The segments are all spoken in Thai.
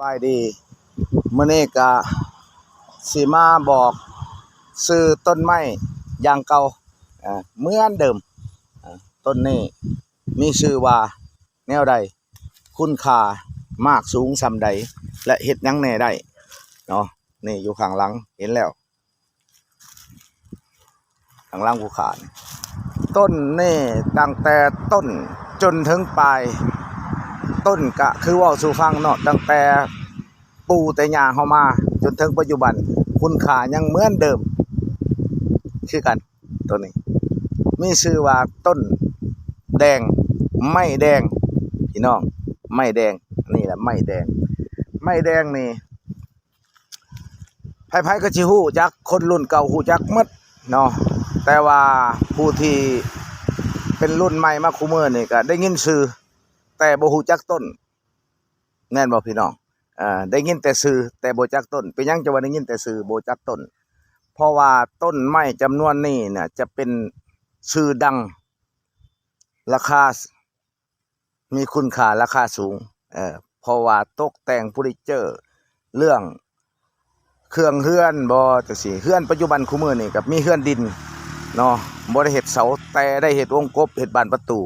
บายดีมื้อนี้ก็สิมาบอกซื้อต้นไม้อย่างเก่าเหมือนเดิมต้นนี้มีชื่อว่าแนวใดคุณค่ามากสูงส่ำใดและเฮ็ดหยังแหน่ได้เนาะนี่อยู่ข้างหลังเห็นแล้วข้างหลังภูเขาต้นนี่ตั้งแต่ต้นจนถึงปลายต้นก็คือว่าสู่ฟังเนาะตั้งแต่ปู่แต่ย่าเฮามาจนถึงปัจจุบันคุณค่ายังเหมือนเดิมคือกันตัวนี้มีชื่อว่าต้นแดงไม้แดงพี่น้องไม้แดงนี่แหละไม้แดงไม้แดงนี่ไผๆก็สิฮู้จักคนรุ่นเก่าฮู้จักหมดเนาะแต่ว่าผู้ที่เป็นรุ่นใหม่มาคุมื้อนี่ก็ได้ยินชื่อแต่บ่ฮู้จักต้นแม่นบ่พี่น้องได้ยินแต่ชื่อแต่บ่จักต้นเป็นหยังจะว่าได้ยินแต่ชื่อบ่จักต้นเพราะว่าต้นไม้จำนวนนี้เนี่ยจะเป็นชื่อดังราคามีคุณค่าราคาสูงเพราะว่าตกแต่งเฟอร์นิเจอร์เรื่องเครื่องเฮือนบ่จังซี่เฮือนปัจจุบันคุมื้อนี่ก็มีเฮือนดินเนาะบ่ได้เฮ็ดเสาแต่ได้เฮ็ดวงกบเฮ็ดบานประตู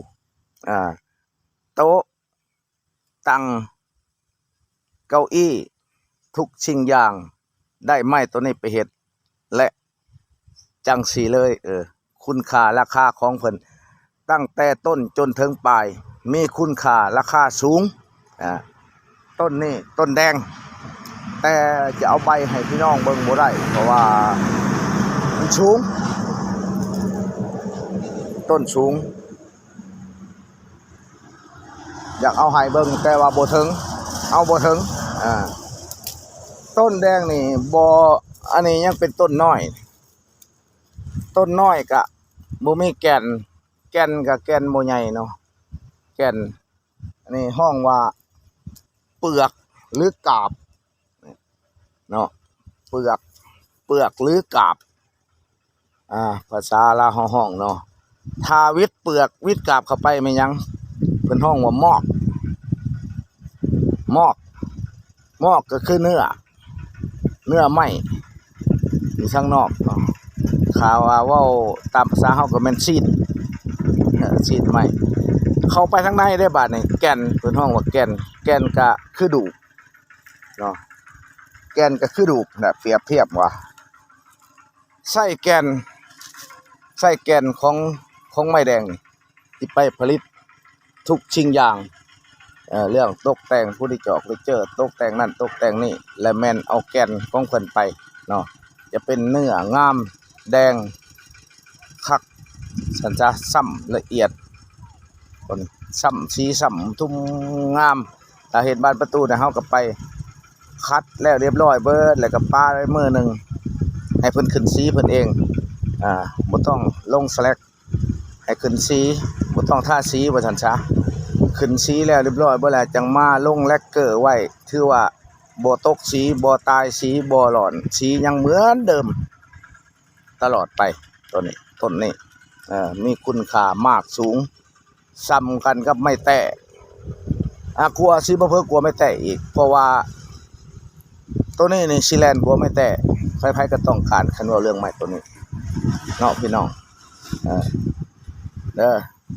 โต๊ะตั้งเก้าอี้ทุกสิ่งอย่างได้ไม้ตัวนี้ไปเฮ็ดและจังสีเลยคุณค่าราคาของเพิ่นตั้งแต่ต้นจนถึงปลายมีคุณค่าราคาสูงต้นนี้ต้นแดงแต่จะเอาใบให้พี่น้องเบิ่งบ่ได้เพราะว่ามันสูงต้นสูงอยากเอาให้เบิ่งแต่ว่าบ่ถึงเอาบ่ถึงต้นแดงนี่บ่อันนี้ยังเป็นต้นน้อยต้นน้อยก็บ่มีแก่นก็แก่นบ่ใหญ่เนาะแก่นอันนี้ห้องว่าเปลือกหรือกาบเนาะเปลือกหรือกาบภาษาลาวห้องเนาะถ้าวิดเปลือกวิดกาบเข้าไปไม่ยังเพิ่นห้องว่ามอกก็คือเนื้อไม้อยู่ข้างนอกเนาะข่าวว่าเว้าตามภาษาเฮาก็แม่นซีดไม้เข้าไปทางในได้บาดนี่แก่นเพิ่นห้องว่าแก่นก็คือดูเนาะแก่นก็คือดูน่ะเปรียบเทียบว่าไส้แก่นของไม้แดงนี่ที่ไปผลิตทุกสิ่งอย่างเรื่องตกแต่งผู้ที่เจาะตกแต่งนั่นตกแต่งนี่และแม่นเอาแก่นของเพิ่นไปเนาะจะเป็นเนื้องามแดงคักสันจะซ้ำละเอียดคนซ้ำสีซ้ำทุ่มงามถ้าเห็นบานประตูเนี่ยเฮาก็ไปคัดแล้วเรียบร้อยเบิดแล้วก็ป้าไว้มื้อนึงให้เพิ่นขึ้นสีเพิ่นเองบ่ต้องลงสแลกให้ขึ้นสีบ่ต้องทาสีว่าซั่นซะขึ้นสีแล้วเรียบร้อยบ่แล้วจังมาลงแลกเกอร์ไว้ถือว่าบ่ตกสีบ่ตายสีบ่หลอนสียังเหมือนเดิมตลอดไปต้นนี้มีคุณค่ามากสูงซ้ำกันกับไม้แต้กลัวสิบ่เพิ่นกลัวไม้แต้อีกเพราะว่าตัวนี้นี่สิแลนกลัวไม้แต้ใครๆก็ต้องการคันว่าเรื่องไม้ตัวนี้เนาะพี่น้อง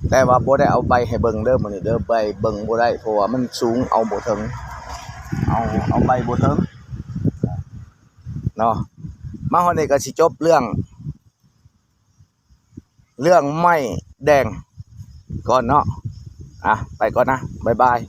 แต่ว่าบ่ได้เอาใบให้เบิ่งเด้อมื้อนี้เด้อใบเบิ่งบ่ได้เพราะว่ามันสูงเอาบ่ถึงเอาใบบ่ถึงเนาะมาฮอดนี้ก็สิจบเรื่องไม้แดงก่อนเนาะไปก่อนนะบ๊ายบาย